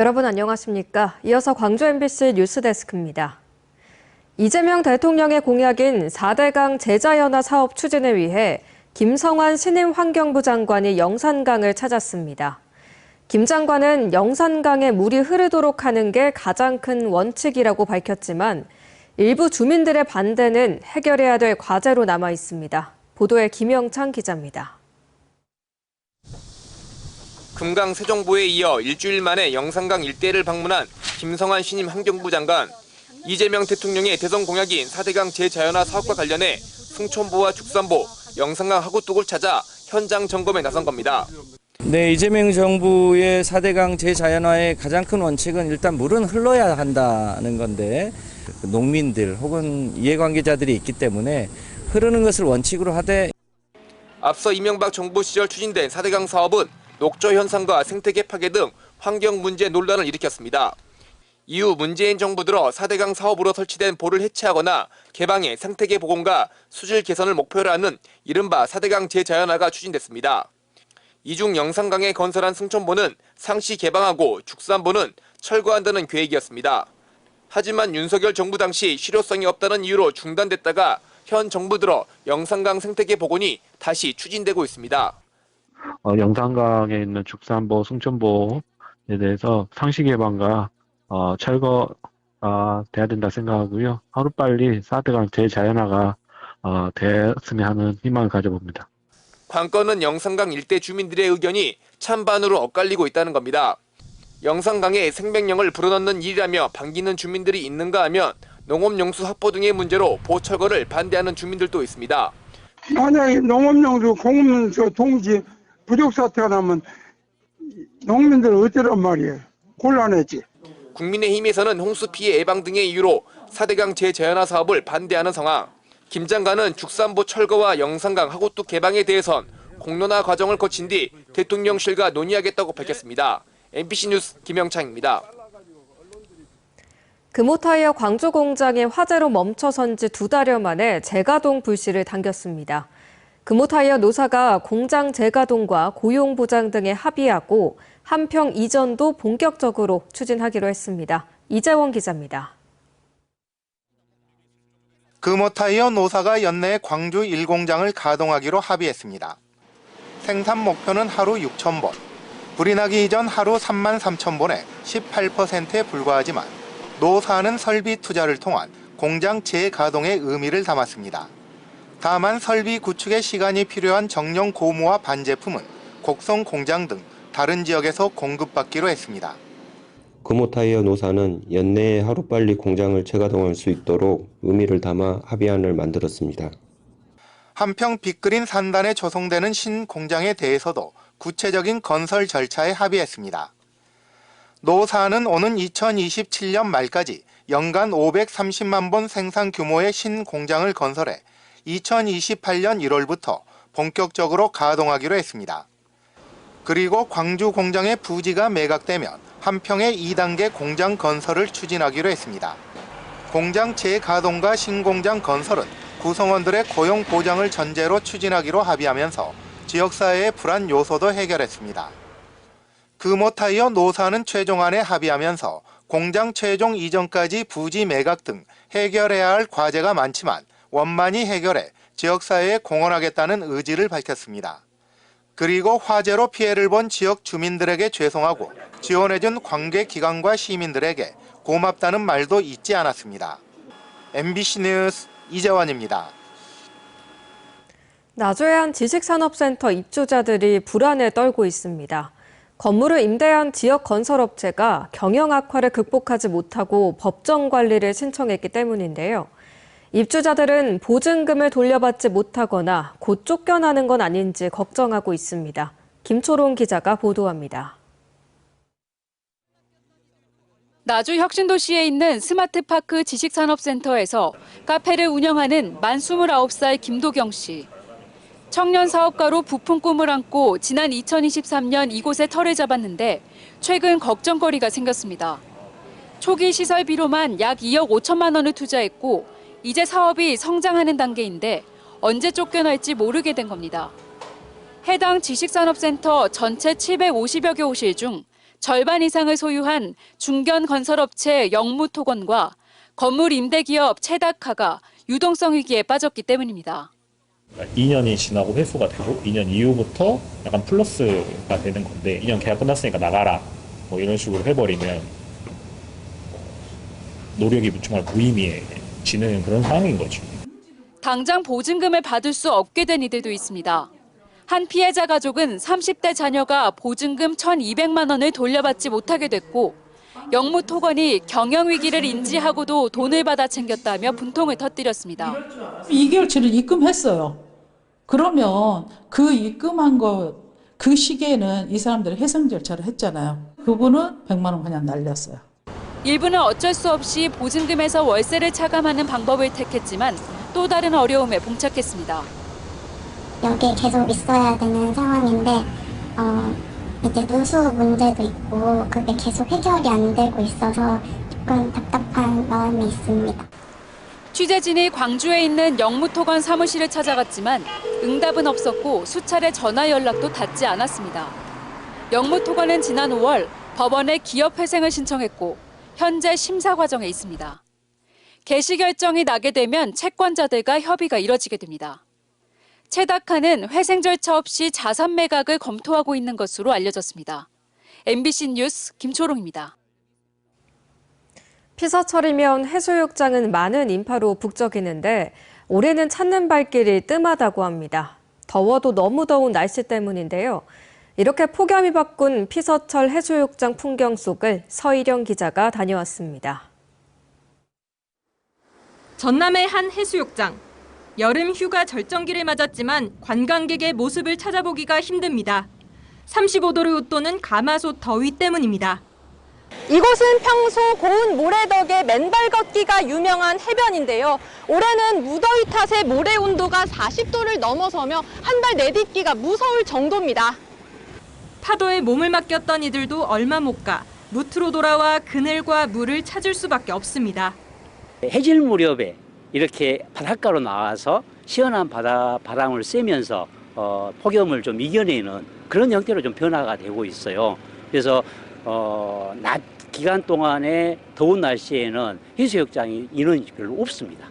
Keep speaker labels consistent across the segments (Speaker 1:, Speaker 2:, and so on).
Speaker 1: 여러분 안녕하십니까? 이어서 광주 MBC 뉴스데스크입니다. 이재명 대통령의 공약인 4대강 제자연화 사업 추진을 위해 김성환 신임 환경부 장관이 영산강을 찾았습니다. 김 장관은 영산강에 물이 흐르도록 하는 게 가장 큰 원칙이라고 밝혔지만 일부 주민들의 반대는 해결해야 될 과제로 남아 있습니다. 보도에 김영창 기자입니다.
Speaker 2: 금강 세종보에 이어 일주일 만에 영산강 일대를 방문한 김성환 신임 환경부 장관. 이재명 대통령의 대선 공약인 4대강 제자연화 사업과 관련해 승천보와 죽산보, 영산강 하구뚝을 찾아 현장 점검에 나선 겁니다.
Speaker 3: 네, 이재명 정부의 4대강 제자연화의 가장 큰 원칙은 일단 물은 흘러야 한다는 건데 농민들 혹은 이해관계자들이 있기 때문에 흐르는 것을 원칙으로 하되
Speaker 2: 앞서 이명박 정부 시절 추진된 4대강 사업은 녹조 현상과 생태계 파괴 등 환경 문제 논란을 일으켰습니다. 이후 문재인 정부 들어 4대강 사업으로 설치된 보를 해체하거나 개방해 생태계 복원과 수질 개선을 목표로 하는 이른바 4대강 제자연화가 추진됐습니다. 이 중 영산강에 건설한 승천보는 상시 개방하고 죽산보는 철거한다는 계획이었습니다. 하지만 윤석열 정부 당시 실효성이 없다는 이유로 중단됐다가 현 정부 들어 영산강 생태계 복원이 다시 추진되고 있습니다.
Speaker 4: 영산강에 있는 죽산보, 승천보에 대해서 상시 개방과 철거가 돼야 된다 생각하고요. 하루빨리 4대강 제자연화가 됐으면 하는 희망을 가져봅니다.
Speaker 2: 관건은 영산강 일대 주민들의 의견이 찬반으로 엇갈리고 있다는 겁니다. 영산강에 생명력을 불어넣는 일이라며 반기는 주민들이 있는가 하면 농업용수 확보 등의 문제로 보철거를 반대하는 주민들도 있습니다.
Speaker 5: 만약에 농업용수 공급용수 동시 부족 사태가 나면 농민들은 어쩌란 말이에요. 곤란하지.
Speaker 2: 국민의힘에서는 홍수 피해 예방 등의 이유로 4대강 제자연화 사업을 반대하는 상황. 김 장관은 죽산보 철거와 영산강 하구뚝 개방에 대해선 공론화 과정을 거친 뒤 대통령실과 논의하겠다고 밝혔습니다. MBC 뉴스 김영창입니다.
Speaker 1: 금호타이어 광주 공장이 화재로 멈춰선 지 2달여 만에 재가동 불씨를 당겼습니다. 금호타이어 노사가 공장 재가동과 고용 보장 등에 합의하고 한평 이전도 본격적으로 추진하기로 했습니다. 이재원 기자입니다.
Speaker 6: 금호타이어 노사가 연내 광주 1공장을 가동하기로 합의했습니다. 생산 목표는 하루 6,000본, 불이 나기 이전 하루 33,000본에 18%에 불과하지만 노사는 설비 투자를 통한 공장 재가동의 의미를 담았습니다. 다만 설비 구축에 시간이 필요한 정령 고무와 반제품은 곡성 공장 등 다른 지역에서 공급받기로 했습니다.
Speaker 7: 금호타이어 노사는 연내에 하루빨리 공장을 재가동할 수 있도록 의미를 담아 합의안을 만들었습니다.
Speaker 6: 한평 빅그린 산단에 조성되는 신공장에 대해서도 구체적인 건설 절차에 합의했습니다. 노사는 오는 2027년 말까지 연간 530만 본 생산 규모의 신공장을 건설해 2028년 1월부터 본격적으로 가동하기로 했습니다. 그리고 광주 공장의 부지가 매각되면 한평의 2단계 공장 건설을 추진하기로 했습니다. 공장 재가동과 신공장 건설은 구성원들의 고용 보장을 전제로 추진하기로 합의하면서 지역사회의 불안 요소도 해결했습니다. 금호타이어 노사는 최종안에 합의하면서 공장 최종 이전까지 부지 매각 등 해결해야 할 과제가 많지만 원만히 해결해 지역사회에 공헌하겠다는 의지를 밝혔습니다. 그리고 화재로 피해를 본 지역 주민들에게 죄송하고 지원해준 관계기관과 시민들에게 고맙다는 말도 잊지 않았습니다. MBC 뉴스 이재원입니다.
Speaker 1: 나주해안 지식산업센터 입주자들이 불안에 떨고 있습니다. 건물을 임대한 지역 건설업체가 경영 악화를 극복하지 못하고 법정 관리를 신청했기 때문인데요. 입주자들은 보증금을 돌려받지 못하거나 곧 쫓겨나는 건 아닌지 걱정하고 있습니다. 김초롱 기자가 보도합니다.
Speaker 8: 나주 혁신도시에 있는 스마트파크 지식산업센터에서 카페를 운영하는 만 29살 김도경 씨. 청년 사업가로 부푼 꿈을 안고 지난 2023년 이곳에 터를 잡았는데 최근 걱정거리가 생겼습니다. 초기 시설비로만 약 2억 5천만 원을 투자했고 이제 사업이 성장하는 단계인데 언제 쫓겨날지 모르게 된 겁니다. 해당 지식산업센터 전체 750여 개 호실 중 절반 이상을 소유한 중견건설업체 영무토건과 건물 임대기업 채다카가 유동성 위기에 빠졌기 때문입니다.
Speaker 9: 2년이 지나고 회수가 되고 2년 이후부터 약간 플러스가 되는 건데 2년 계약 끝났으니까 나가라 뭐 이런 식으로 해버리면 노력이 정말 무의미해지는 그런 상황인 거죠.
Speaker 8: 당장 보증금을 받을 수 없게 된 이들도 있습니다. 한 피해자 가족은 30대 자녀가 보증금 1,200만 원을 돌려받지 못하게 됐고 영무토건이 경영위기를 인지하고도 돈을 받아 챙겼다며 분통을 터뜨렸습니다.
Speaker 10: 2개월치를 입금했어요. 그러면 그 입금한 거 그 시기에는 이 사람들이 해상 절차를 했잖아요. 그분은 100만 원 그냥 날렸어요.
Speaker 8: 일부는 어쩔 수 없이 보증금에서 월세를 차감하는 방법을 택했지만 또 다른 어려움에 봉착했습니다.
Speaker 11: 여기에 계속 있어야 되는 상황인데 이제 누수 문제도 있고 그게 계속 해결이 안 되고 있어서 조금 답답한 마음이 있습니다.
Speaker 8: 취재진이 광주에 있는 영무토건 사무실을 찾아갔지만 응답은 없었고 수차례 전화 연락도 닿지 않았습니다. 영무토건은 지난 5월 법원에 기업회생을 신청했고 현재 심사 과정에 있습니다. 개시 결정이 나게 되면 채권자들과 협의가 이뤄지게 됩니다. 채다카는 회생 절차 없이 자산 매각을 검토하고 있는 것으로 알려졌습니다. MBC 뉴스 김초롱입니다.
Speaker 1: 피서철이면 해수욕장은 많은 인파로 북적이는데 올해는 찾는 발길이 뜸하다고 합니다. 더워도 너무 더운 날씨 때문인데요. 이렇게 폭염이 바꾼 피서철 해수욕장 풍경 속을 서희령 기자가 다녀왔습니다.
Speaker 12: 전남의 한 해수욕장. 여름 휴가 절정기를 맞았지만 관광객의 모습을 찾아보기가 힘듭니다. 35도를 웃도는 가마솥 더위 때문입니다.
Speaker 13: 이곳은 평소 고운 모래 덕에 맨발 걷기가 유명한 해변인데요. 올해는 무더위 탓에 모래 온도가 40도를 넘어서며 한 발 내딛기가 무서울 정도입니다.
Speaker 12: 파도에 몸을 맡겼던 이들도 얼마 못 가 무트로 돌아와 그늘과 물을 찾을 수밖에 없습니다.
Speaker 14: 해질 무렵에 이렇게 바닷가로 나와서 시원한 바람을 쐬면서 폭염을 좀 이겨내는 그런 형태로 좀 변화가 되고 있어요. 그래서 낮 기간 동안에 더운 날씨에는 해수욕장이 인원이 별로 없습니다.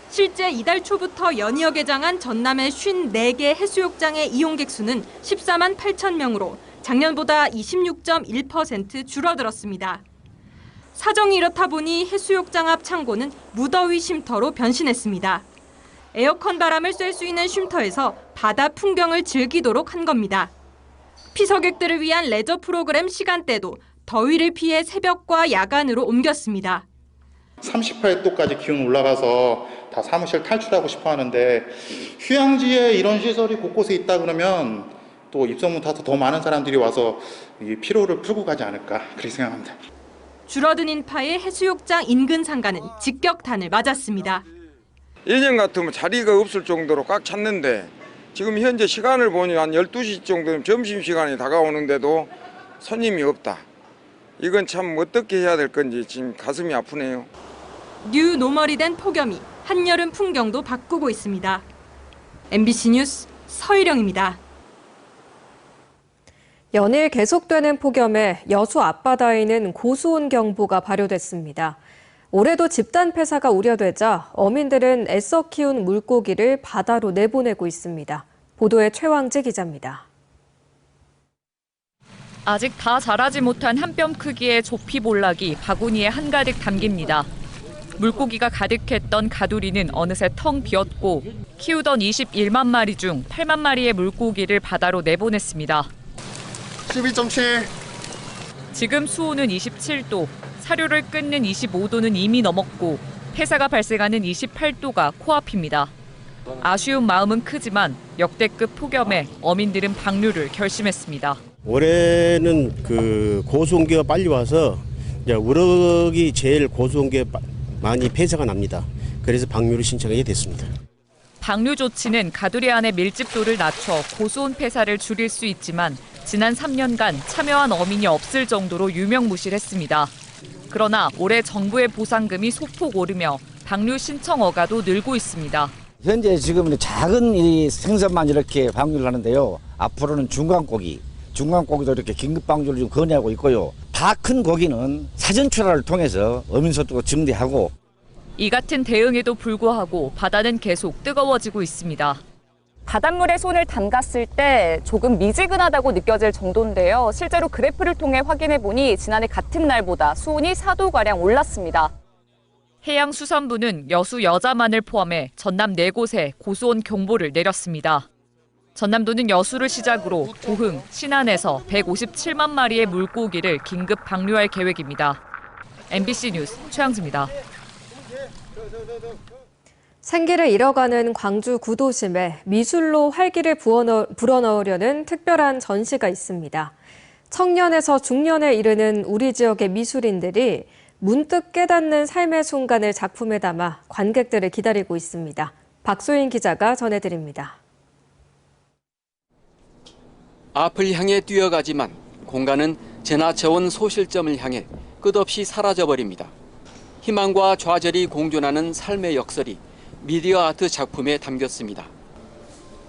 Speaker 12: 실제 이달 초부터 연이어 개장한 전남의 54개 해수욕장의 이용객 수는 14만 8천 명으로 작년보다 26.1% 줄어들었습니다. 사정이 이렇다 보니 해수욕장 앞 창고는 무더위 쉼터로 변신했습니다. 에어컨 바람을 쐴 수 있는 쉼터에서 바다 풍경을 즐기도록 한 겁니다. 피서객들을 위한 레저 프로그램 시간대도 더위를 피해 새벽과 야간으로 옮겼습니다.
Speaker 15: 38도까지 기온 올라가서 다 사무실 탈출하고 싶어 하는데 휴양지에 이런 시설이 곳곳에 있다 그러면 또 입소문 타서 더 많은 사람들이 와서 이 피로를 풀고 가지 않을까 그렇게 생각합니다.
Speaker 12: 줄어든 인파에 해수욕장 인근 상가는 직격탄을 맞았습니다.
Speaker 16: 예년 같으면 자리가 없을 정도로 꽉 찼는데 지금 현재 시간을 보니 한 12시 정도면 점심시간이 다가오는데도 손님이 없다. 이건 참 어떻게 해야 될 건지 지금 가슴이 아프네요.
Speaker 12: 뉴 노멀이 된 폭염이 한여름 풍경도 바꾸고 있습니다. MBC 뉴스 서희령입니다.
Speaker 1: 연일 계속되는 폭염에 여수 앞바다에는 고수온 경보가 발효됐습니다. 올해도 집단 폐사가 우려되자 어민들은 애써 키운 물고기를 바다로 내보내고 있습니다. 보도에 최왕지 기자입니다.
Speaker 17: 아직 다 자라지 못한 한 뼘 크기의 조피볼락이 바구니에 한가득 담깁니다. 물고기가 가득했던 가두리는 어느새 텅 비었고 키우던 21만 마리 중 8만 마리의 물고기를 바다로 내보냈습니다.
Speaker 18: 12.7.
Speaker 17: 지금 수온은 27도, 사료를 끊는 25도는 이미 넘었고 폐사가 발생하는 28도가 코앞입니다. 아쉬운 마음은 크지만 역대급 폭염에 어민들은 방류를 결심했습니다.
Speaker 18: 올해는 그 고수온기가 빨리 와서 이제 우럭이 제일 고수온기에 많이 폐사가 납니다. 그래서 방류를 신청하게 됐습니다.
Speaker 17: 방류 조치는 가두리 안의 밀집도를 낮춰 고수온 폐사를 줄일 수 있지만 지난 3년간 참여한 어민이 없을 정도로 유명무실했습니다. 그러나 올해 정부의 보상금이 소폭 오르며 방류 신청 어가도 늘고 있습니다.
Speaker 19: 현재 지금 작은 이 생선만 이렇게 방류를 하는데요. 앞으로는 중간고기, 중간 고기도 이렇게 긴급 방류를 좀 건의하고 있고요. 다 큰 고기는 사전 출하를 통해서 어민소득을 증대하고.
Speaker 17: 이 같은 대응에도 불구하고 바다는 계속 뜨거워지고 있습니다.
Speaker 13: 바닷물에 손을 담갔을 때 조금 미지근하다고 느껴질 정도인데요. 실제로 그래프를 통해 확인해 보니 지난해 같은 날보다 수온이 4도가량 올랐습니다.
Speaker 17: 해양수산부는 여수 여자만을 포함해 전남 4곳에 고수온 경보를 내렸습니다. 전남도는 여수를 시작으로 고흥, 신안에서 157만 마리의 물고기를 긴급 방류할 계획입니다. MBC 뉴스 최양지입니다.
Speaker 1: 생기를 잃어가는 광주 구도심에 미술로 활기를 불어넣으려는 특별한 전시가 있습니다. 청년에서 중년에 이르는 우리 지역의 미술인들이 문득 깨닫는 삶의 순간을 작품에 담아 관객들을 기다리고 있습니다. 박소인 기자가 전해드립니다.
Speaker 20: 앞을 향해 뛰어가지만 공간은 지나쳐온 소실점을 향해 끝없이 사라져버립니다. 희망과 좌절이 공존하는 삶의 역설이 미디어 아트 작품에 담겼습니다.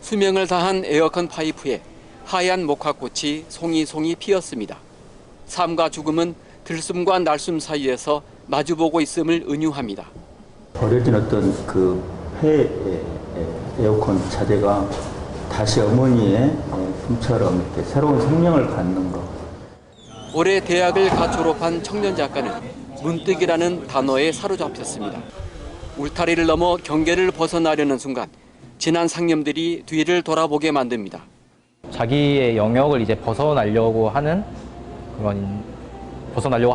Speaker 20: 수명을 다한 에어컨 파이프에 하얀 목화꽃이 송이송이 피었습니다. 삶과 죽음은 들숨과 날숨 사이에서 마주보고 있음을 은유합니다.
Speaker 21: 버려진 어떤 그 폐 에어컨 자재가 다시 어머니의 품처럼 이렇게 새로운 생명을 갖는 것.
Speaker 20: 올해 대학을 갓 졸업한 청년 작가는 문득이라는 단어에 사로잡혔습니다. 울타리를 넘어 경계를 벗어나려는 순간 지난 상념들이 뒤를 돌아보게 만듭니다.
Speaker 22: 자기의 영역을 이제 벗어나려고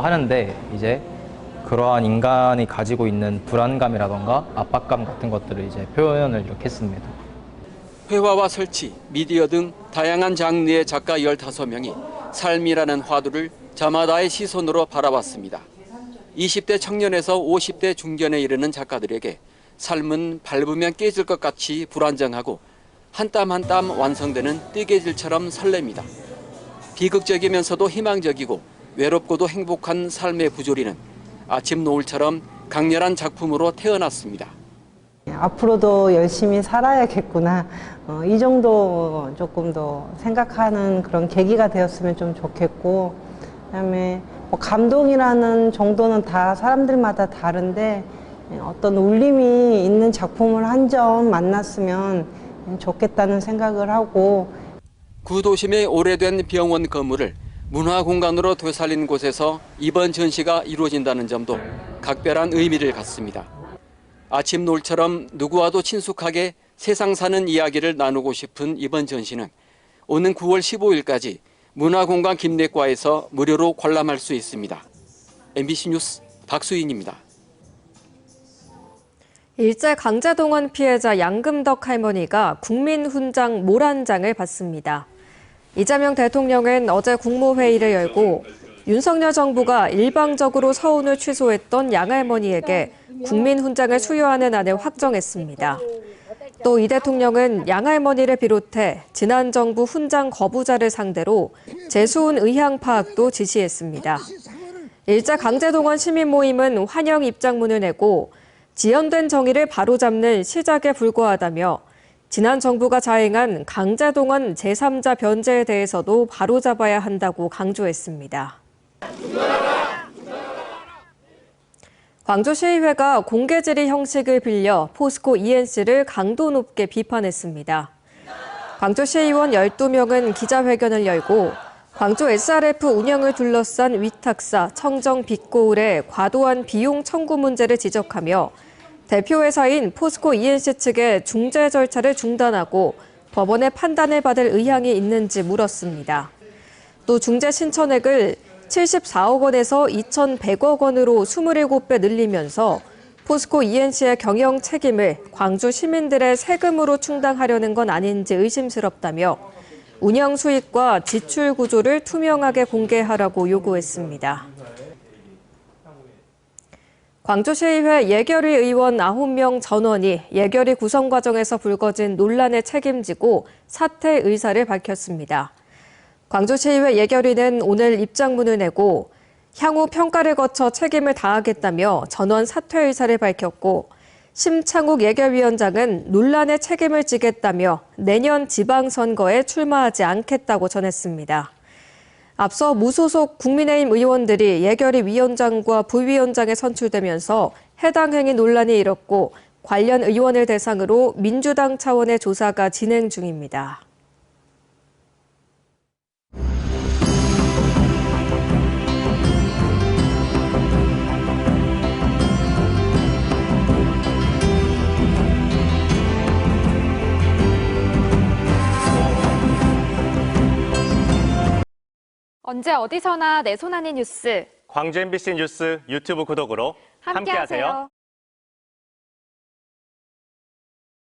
Speaker 22: 하는데 이제 그러한 인간이 가지고 있는 불안감이라던가 압박감 같은 것들을 이제 표현을 이렇게 했습니다.
Speaker 20: 회화와 설치, 미디어 등 다양한 장르의 작가 15명이 삶이라는 화두를 저마다의 시선으로 바라봤습니다. 20대 청년에서 50대 중견에 이르는 작가들에게 삶은 밟으면 깨질 것 같이 불안정하고 한 땀 한 땀 완성되는 뜨개질처럼 설렙니다. 비극적이면서도 희망적이고 외롭고도 행복한 삶의 부조리는 아침 노을처럼 강렬한 작품으로 태어났습니다.
Speaker 23: 앞으로도 열심히 살아야겠구나. 이 정도 조금 더 생각하는 그런 계기가 되었으면 좀 좋겠고, 그다음에 뭐 감동이라는 정도는 다 사람들마다 다른데 어떤 울림이 있는 작품을 한 점 만났으면 좋겠다는 생각을 하고.
Speaker 20: 구도심의 오래된 병원 건물을 문화공간으로 되살린 곳에서 이번 전시가 이루어진다는 점도 각별한 의미를 갖습니다. 아침 노을처럼 누구와도 친숙하게 세상 사는 이야기를 나누고 싶은 이번 전시는 오는 9월 15일까지 문화공간 김내과에서 무료로 관람할 수 있습니다. MBC 뉴스 박수인입니다.
Speaker 1: 일제 강제동원 피해자 양금덕 할머니가 국민훈장 모란장을 받습니다. 이재명 대통령은 어제 국무회의를 열고 윤석열 정부가 일방적으로 서운을 취소했던 양 할머니에게 국민훈장을 수여하는 안을 확정했습니다. 또 이 대통령은 양 할머니를 비롯해 지난 정부 훈장 거부자를 상대로 재수훈 의향 파악도 지시했습니다. 일제 강제동원 시민 모임은 환영 입장문을 내고 지연된 정의를 바로잡는 시작에 불과하다며 지난 정부가 자행한 강제동원 제3자 변제에 대해서도 바로잡아야 한다고 강조했습니다. 광주시의회가 공개질의 형식을 빌려 포스코 ENC를 강도 높게 비판했습니다. 광주시의원 12명은 기자회견을 열고 광주 SRF 운영을 둘러싼 위탁사 청정 빅고울의 과도한 비용 청구 문제를 지적하며 대표회사인 포스코 ENC 측의 중재 절차를 중단하고 법원의 판단을 받을 의향이 있는지 물었습니다. 또 중재 신청액을 74억 원에서 2,100억 원으로 27배 늘리면서 포스코 ENC의 경영 책임을 광주 시민들의 세금으로 충당하려는 건 아닌지 의심스럽다며 운영 수익과 지출 구조를 투명하게 공개하라고 요구했습니다. 광주시의회 예결위 의원 9명 전원이 예결위 구성 과정에서 불거진 논란에 책임지고 사퇴 의사를 밝혔습니다. 광주시의회 예결위는 오늘 입장문을 내고 향후 평가를 거쳐 책임을 다하겠다며 전원 사퇴 의사를 밝혔고 심창욱 예결위원장은 논란에 책임을 지겠다며 내년 지방선거에 출마하지 않겠다고 전했습니다. 앞서 무소속 국민의힘 의원들이 예결위 위원장과 부위원장에 선출되면서 해당 행위 논란이 일었고 관련 의원을 대상으로 민주당 차원의 조사가 진행 중입니다.
Speaker 3: 언제 어디서나 내 손 안의 뉴스.
Speaker 4: 광주 MBC 뉴스 유튜브 구독으로 함께하세요.